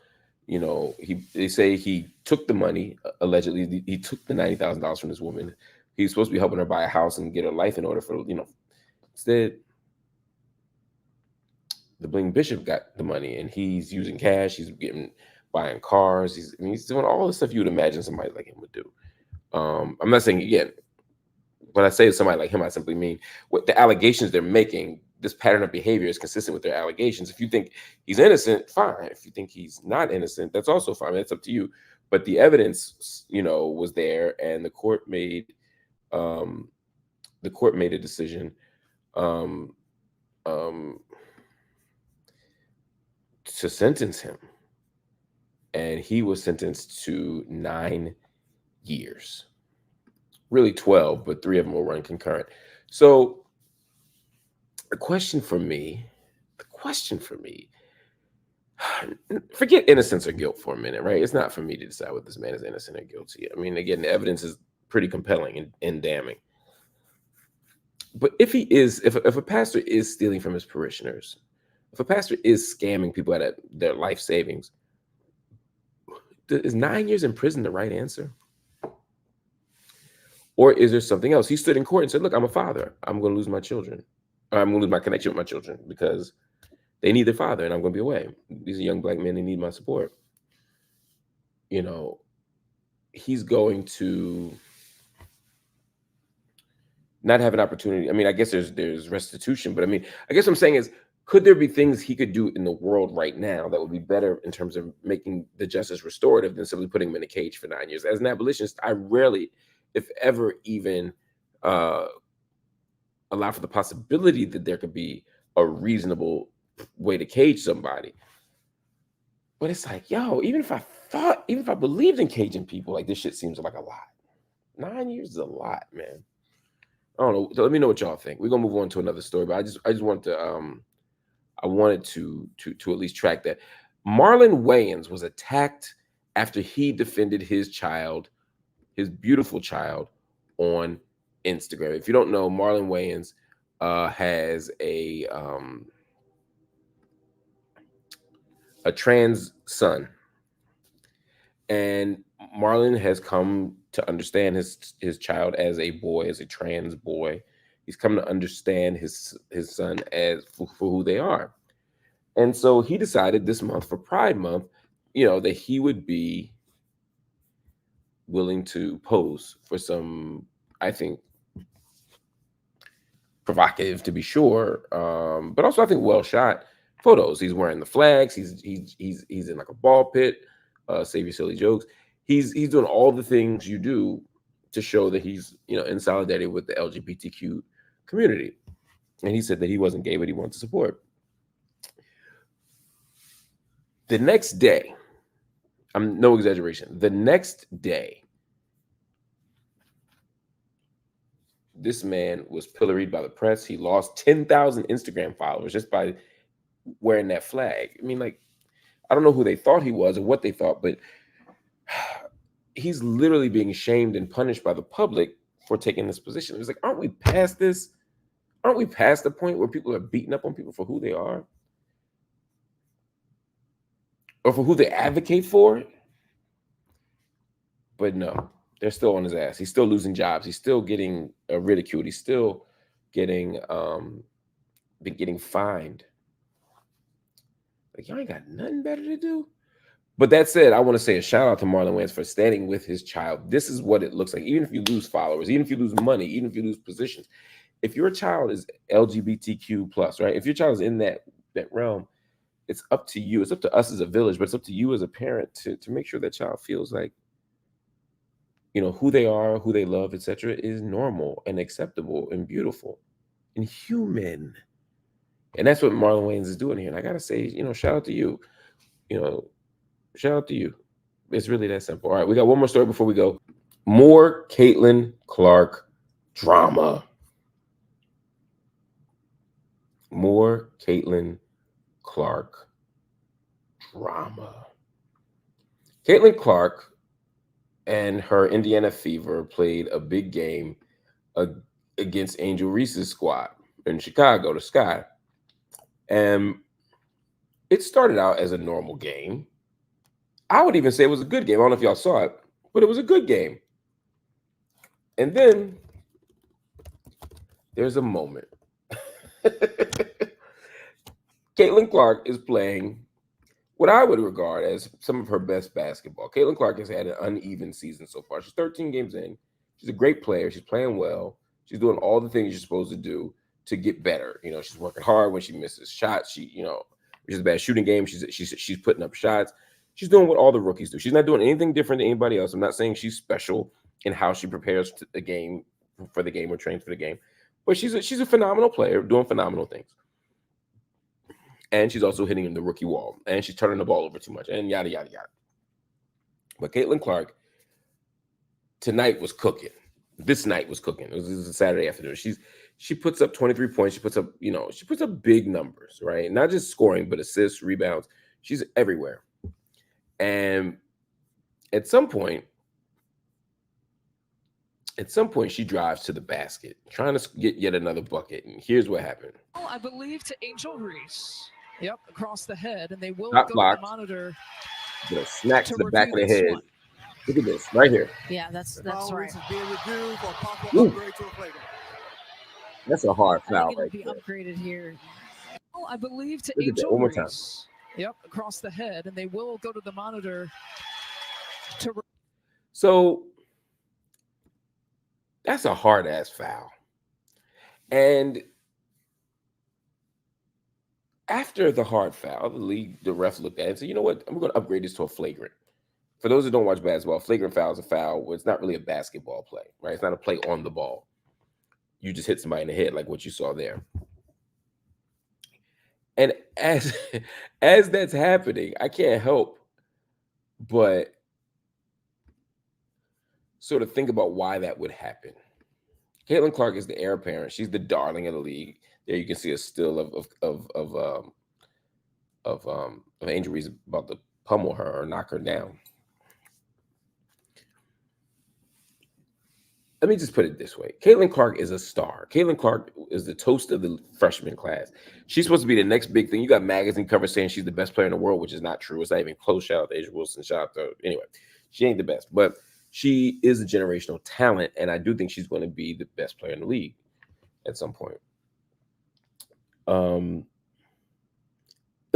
they say he took the money. Allegedly, he took the $90,000 from this woman. He's supposed to be helping her buy a house and get her life in order for, instead, the Bling Bishop got the money and he's using cash. He's buying cars. He's doing all the stuff you would imagine somebody like him would do. I'm not saying, again, when I say somebody like him, I simply mean what the allegations they're making, this pattern of behavior is consistent with their allegations. If you think he's innocent, fine. If you think he's not innocent, that's also fine. That's up to you. But the evidence, was there, and the court made a decision to sentence him, and he was sentenced to 9 years. Really 12, but 3 of them will run concurrent. So the question for me, forget innocence or guilt for a minute, right? It's not for me to decide whether this man is innocent or guilty. I mean, again, the evidence is pretty compelling and damning. But if a pastor is stealing from his parishioners, if a pastor is scamming people out of their life savings, is 9 years in prison the right answer? Or is there something else? He stood in court and said, "Look, I'm a father. I'm going to lose my children. I'm going to lose my connection with my children because they need their father and I'm going to be away. These are young Black men. They need my support." He's going to not have an opportunity. I mean, I guess there's restitution, but I mean, I guess what I'm saying is, could there be things he could do in the world right now that would be better in terms of making the justice restorative than simply putting him in a cage for 9 years? As an abolitionist, I rarely, if ever, even allow for the possibility that there could be a reasonable way to cage somebody. But it's like, even if I believed in caging people, like, this shit seems like a lot. 9 years is a lot, man. I don't know. So let me know what y'all think. We're gonna move on to another story, but I just want to I wanted to at least track that. Marlon Wayans was attacked after he defended his child, his beautiful child, on Instagram. If you don't know, Marlon Wayans has a trans son, and Marlon has come to understand his child as a boy, as a trans boy. He's come to understand his son as for who they are. And so he decided this month, for Pride Month, that he would be willing to pose for some, I think, provocative, to be sure, but also I think well shot photos. He's wearing the flags. He's in like a ball pit. Save your silly jokes. He's doing all the things you do to show that he's in solidarity with the LGBTQ community. And he said that he wasn't gay, but he wanted to support. The next day, no exaggeration, the next day, this man was pilloried by the press. He lost 10,000 Instagram followers just by wearing that flag. I mean, like, I don't know who they thought he was or what they thought, but he's literally being shamed and punished by the public for taking this position. It's like, aren't we past this? Aren't we past the point where people are beating up on people for who they are? Or for who they advocate for? But no, they're still on his ass. He's still losing jobs. He's still getting ridiculed. He's still getting fined. Like, y'all ain't got nothing better to do. But that said, I want to say a shout out to Marlon Wayans for standing with his child. This is what it looks like. Even if you lose followers, even if you lose money, even if you lose positions, if your child is LGBTQ plus, right? If your child is in that realm, it's up to you. It's up to us as a village, but it's up to you as a parent to make sure that child feels like, who they are, who they love, etc., is normal and acceptable and beautiful and human. And that's what Marlon Wayans is doing here. And I gotta say, shout out to you. Shout out to you. It's really that simple. All right, we got one more story before we go. More Caitlin Clark drama. More Caitlin Clark drama. Caitlin Clark and her Indiana Fever played a big game against Angel Reese's squad in Chicago, the Sky. And it started out as a normal game. I would even say it was a good game. I don't know if y'all saw it, but it was a good game. And then there's a moment. Caitlin Clark is playing what I would regard as some of her best basketball. Caitlin Clark has had an uneven season so far. She's 13 games in. She's a great player. She's playing well. She's doing all the things you're supposed to do to get better. She's working hard when she misses shots. She, which is a bad shooting game. She's putting up shots. She's doing what all the rookies do. She's not doing anything different than anybody else. I'm not saying she's special in how she prepares for the game or trains for the game, but she's a phenomenal player doing phenomenal things. And she's also hitting in the rookie wall. And she's turning the ball over too much. And yada, yada, yada. But Caitlin Clark tonight was cooking. This night was cooking. It was a Saturday afternoon. She puts up 23 points. She puts up big numbers, right? Not just scoring, but assists, rebounds. She's everywhere. And at some point, she drives to the basket, trying to get yet another bucket. And here's what happened. Oh, I believe to Angel Reese. Yep, across the head, and they will Top go blocked. to the monitor. Snack to the back of the head. One. Look at this right here. Yeah, that's right. That's a hard foul right there. Be upgraded here. Oh, I believe to Look at that Angel one more Reese. time. Yep, across the head, and they will go to the monitor. So that's a hard ass foul. And after the hard foul, the ref looked at it and said, you know what? I'm going to upgrade this to a flagrant. For those who don't watch basketball, flagrant foul is a foul where it's not really a basketball play, right? It's not a play on the ball. You just hit somebody in the head like what you saw there. And as that's happening, I can't help but sort of think about why that would happen. Caitlin Clark is the heir apparent. She's the darling of the league. There you can see a still of Angel Reese about to pummel her or knock her down. Let me just put it this way. Caitlin Clark is a star. Caitlin Clark is the toast of the freshman class. She's supposed to be the next big thing. You got magazine covers saying she's the best player in the world, which is not true. It's not even close. Shout out to Asia Wilson. Shout out to, anyway, she ain't the best, but she is a generational talent, and I do think she's going to be the best player in the league at some point. The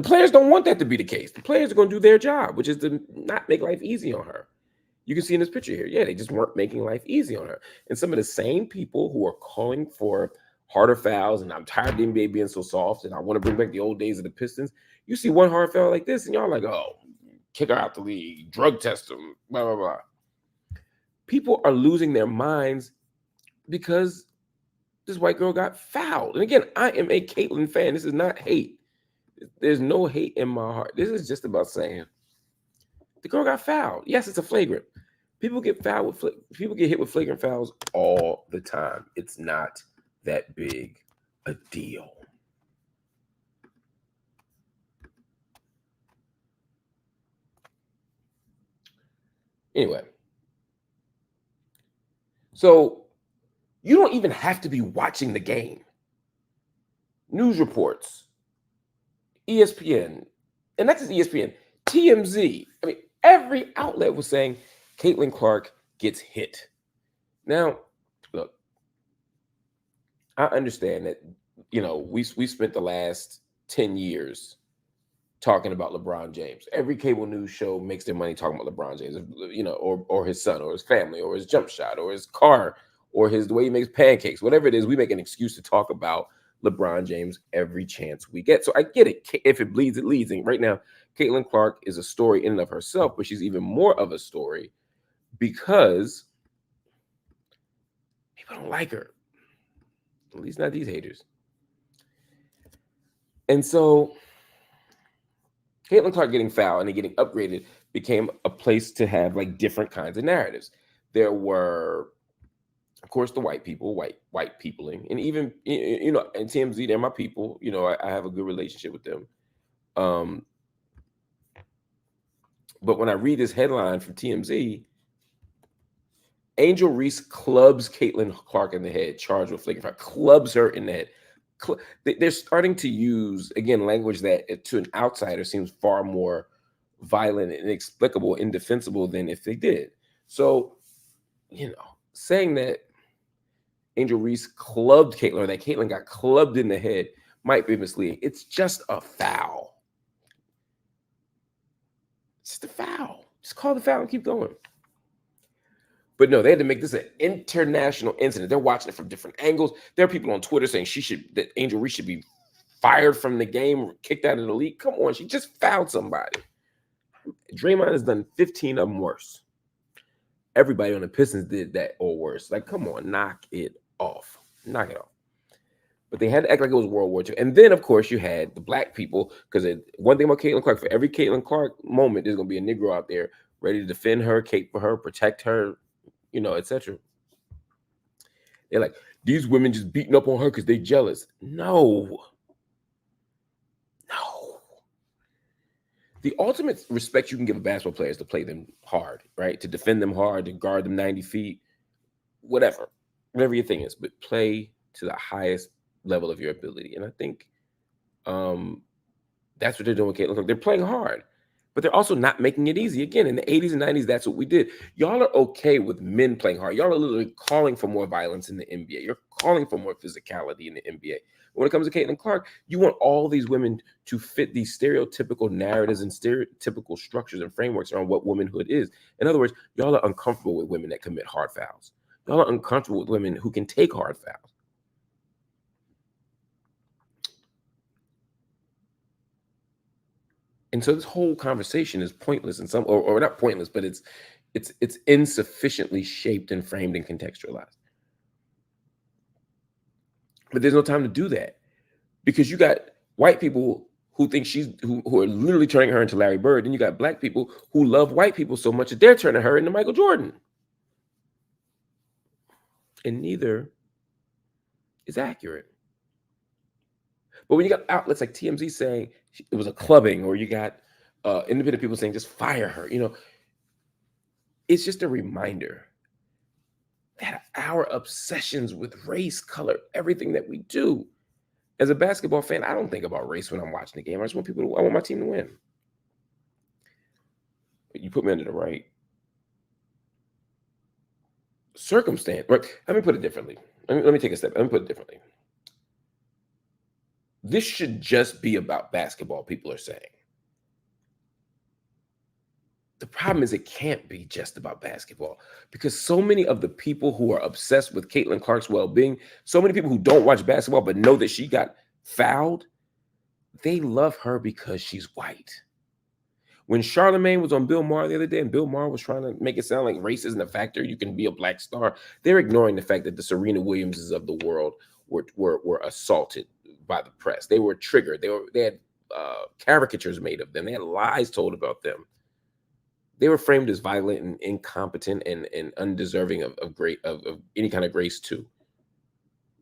players don't want that to be the case. The players are going to do their job, which is to not make life easy on her. You can see in this picture here, yeah, they just weren't making life easy on her. And some of the same people who are calling for harder fouls, and I'm tired of the NBA being so soft, and I want to bring back the old days of the Pistons. You see one hard foul like this, and y'all like, oh, kick her out the league, drug test them, blah, blah, blah. People are losing their minds because this white girl got fouled. And again, I am a Caitlin fan. This is not hate. There's no hate in my heart. This is just about saying the girl got fouled. Yes, it's a flagrant. People get fouled with people get hit with flagrant fouls all the time. It's not that big a deal. Anyway, so you don't even have to be watching the game. News reports, ESPN, and not just ESPN, TMZ. I mean, every outlet was saying Caitlin Clark gets hit. Now, look, I understand that, we spent the last 10 years talking about LeBron James. Every cable news show makes their money talking about LeBron James, you know, or his son, or his family, or his jump shot, or his car, or the way he makes pancakes. Whatever it is, we make an excuse to talk about LeBron James every chance we get. So I get it. If it bleeds, it leads. And right now, Caitlin Clark is a story in and of herself, but she's even more of a story because people don't like her. At least not these haters. And so Caitlin Clark getting fouled and getting upgraded became a place to have like different kinds of narratives. There were, of course, the white people, white peopling, and even, you know, and TMZ, they're my people. You know, I have a good relationship with them. But when I read this headline from TMZ, Angel Reese clubs Caitlin Clark in the head, charged with flagrant foul, clubs her in the head. They're starting to use, again, language that to an outsider seems far more violent, inexplicable, indefensible than if they did. So, you know, saying that Angel Reese clubbed Caitlin, or that Caitlin got clubbed in the head, might be misleading. It's just a foul. It's just a foul. Just call the foul and keep going. But no, they had to make this an international incident. They're watching it from different angles. There are people on Twitter saying that Angel Reese should be fired from the game, kicked out of the league. Come on, she just fouled somebody. Draymond has done 15 of them worse. Everybody on the Pistons did that or worse. Like, come on, knock it off. Knock it off. But they had to act like it was World War II. And then, of course, you had the black people, because one thing about Caitlin Clark, for every Caitlin Clark moment, there's going to be a Negro out there ready to defend her, cape for her, protect her, you know, etc. They're like, these women just beating up on her because they jealous. No. The ultimate respect you can give a basketball player is to play them hard, right? To defend them hard, to guard them 90 feet, whatever your thing is, but play to the highest level of your ability. And I think that's what they're doing with Caitlin Clark. They're playing hard, but they're also not making it easy. Again, in the 80s and 90s, that's what we did. Y'all are okay with men playing hard. Y'all are literally calling for more violence in the NBA. You're calling for more physicality in the NBA. When it comes to Caitlin Clark, you want all these women to fit these stereotypical narratives and stereotypical structures and frameworks around what womanhood is. In other words, y'all are uncomfortable with women that commit hard fouls. Y'all are uncomfortable with women who can take hard fouls. And so this whole conversation is pointless in some, or not pointless, but it's insufficiently shaped and framed and contextualized. But there's no time to do that, because you got white people who think who are literally turning her into Larry Bird, and you got black people who love white people so much that they're turning her into Michael Jordan. And neither is accurate. But when you got outlets like TMZ saying it was a clubbing, or you got independent people saying just fire her, you know, it's just a reminder that our obsessions with race color everything that we do. As a basketball fan, I don't think about race when I'm watching the game. I just want I want my team to win. But you put me under the right circumstance. Right? Let me put it differently. Let me take a step. Let me put it differently. This should just be about basketball, people are saying. The problem is it can't be just about basketball, because so many of the people who are obsessed with Caitlin Clark's well-being, so many people who don't watch basketball but know that she got fouled, they love her because she's white. When Charlamagne was on Bill Maher the other day, and Bill Maher was trying to make it sound like race isn't a factor, you can be a black star, they're ignoring the fact that the Serena Williamses of the world were assaulted by the press. They were triggered. They had caricatures made of them. They had lies told about them. They were framed as violent and incompetent and undeserving of any kind of grace too.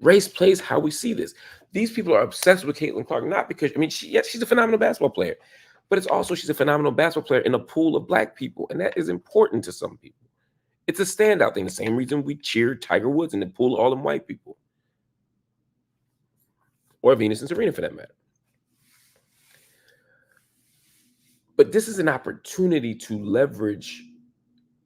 Race plays how we see this. These people are obsessed with Caitlin Clark, not because, I mean, she's a phenomenal basketball player, but it's also she's a phenomenal basketball player in a pool of black people, and that is important to some people. It's a standout thing, the same reason we cheered Tiger Woods in the pool of all them white people. Or Venus and Serena, for that matter. But this is an opportunity to leverage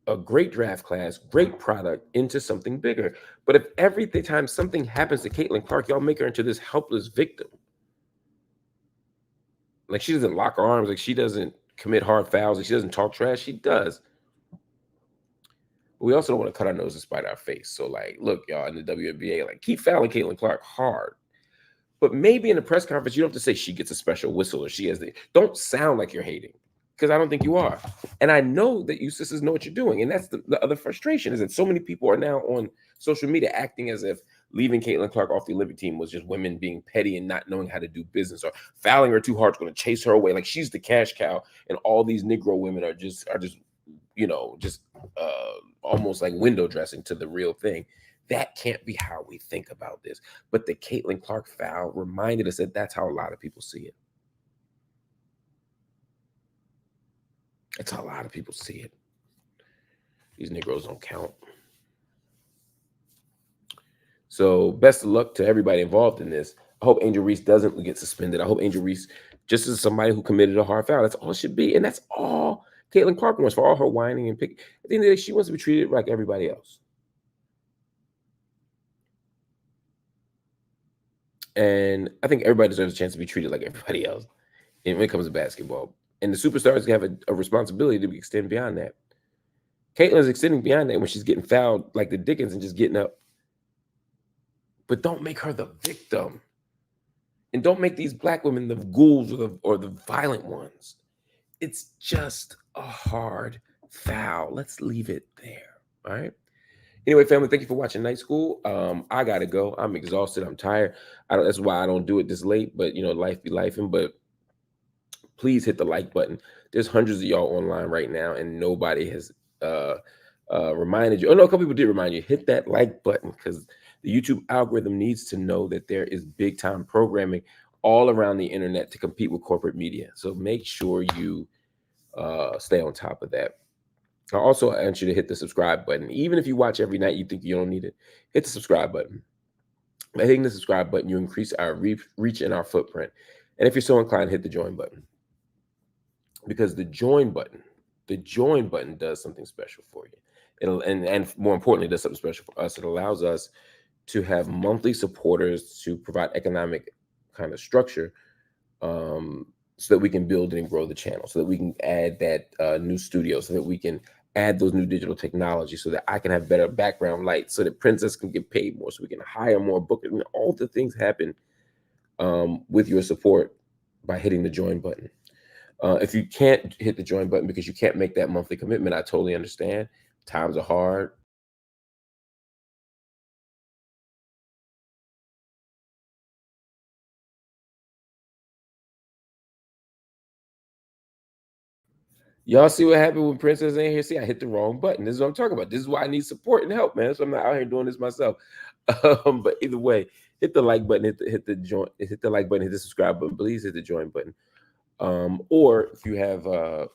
a great draft class, great product into something bigger. But if every time something happens to Caitlin Clark, y'all make her into this helpless victim, Like, she doesn't lock arms. Like, she doesn't commit hard fouls. Like, she doesn't talk trash. She does. But we also don't want to cut our nose and spite our face. So, like, look, y'all, in the WNBA, like, keep fouling Caitlin Clark hard. But maybe in the press conference, you don't have to say she gets a special whistle or she has the. Don't sound like you're hating, because I don't think you are. And I know that you sisters know what you're doing. And that's the other frustration, is that so many people are now on social media acting as if leaving Caitlin Clark off the Olympic team was just women being petty and not knowing how to do business, or fouling her too hard is going to chase her away. Like, she's the cash cow, and all these Negro women are just almost like window dressing to the real thing. That can't be how we think about this. But the Caitlin Clark foul reminded us that that's how a lot of people see it. That's how a lot of people see it. These Negroes don't count. So best of luck to everybody involved in this. I hope Angel Reese doesn't get suspended. I hope Angel Reese just is somebody who committed a hard foul. That's all it should be. And that's all Caitlin Clark wants, for all her whining and picking. At the end of the day, she wants to be treated like everybody else. And I think everybody deserves a chance to be treated like everybody else. And when it comes to basketball, and the superstars have a responsibility to extend beyond that. Caitlin is extending beyond that when she's getting fouled like the Dickens and just getting up. But don't make her the victim. And don't make these black women the ghouls or the violent ones. It's just a hard foul. Let's leave it there. All right. Anyway, family, thank you for watching Night School. I gotta go. I'm exhausted. I'm tired. That's why I don't do it this late. But life be lifing. But please hit the like button. There's hundreds of y'all online right now, and nobody has reminded you. Oh no, a couple people did remind you. Hit that like button, because the YouTube algorithm needs to know that there is big time programming all around the internet to compete with corporate media. So make sure you stay on top of that. I also want you to hit the subscribe button. Even if you watch every night, you think you don't need it, hit the subscribe button. By hitting the subscribe button, you increase our reach and our footprint. And if you're so inclined, hit the join button. Because the join button does something special for you. And more importantly, does something special for us. It allows us to have monthly supporters to provide economic kind of structure, so that we can build and grow the channel, so that we can add that new studio, so that we can add those new digital technologies, so that I can have better background lights, so that Princess can get paid more, so we can hire more bookers. I mean, all the things happen with your support by hitting the join button. If you can't hit the join button because you can't make that monthly commitment, I totally understand. Times are hard. Y'all see what happened when Princess ain't here? See, I hit the wrong button. This is what I'm talking about. This is why I need support and help, man. So I'm not out here doing this myself. But either way, hit the like button, hit the like button, hit the subscribe button. Please hit the join button. Or if you have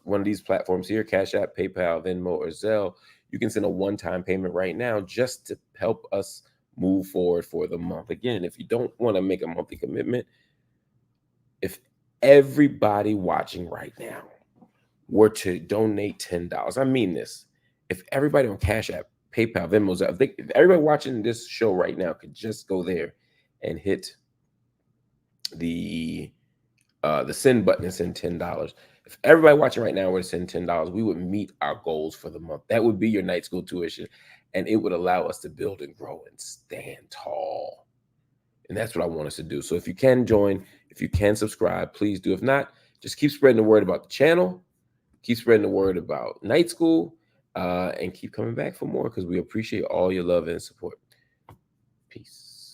one of these platforms here, Cash App, PayPal, Venmo, or Zelle, you can send a one-time payment right now just to help us move forward for the month. Again, if you don't want to make a monthly commitment, if everybody watching right now were to donate $10, I mean this, if everybody on Cash App, PayPal, Venmo, if everybody watching this show right now could just go there and hit the send button and send $10. If everybody watching right now were to send $10, we would meet our goals for the month. That would be your night school tuition, and it would allow us to build and grow and stand tall. And that's what I want us to do. So if you can join, if you can subscribe, please do. If not, just keep spreading the word about the channel, keep spreading the word about Night School, and keep coming back for more, because we appreciate all your love and support. Peace.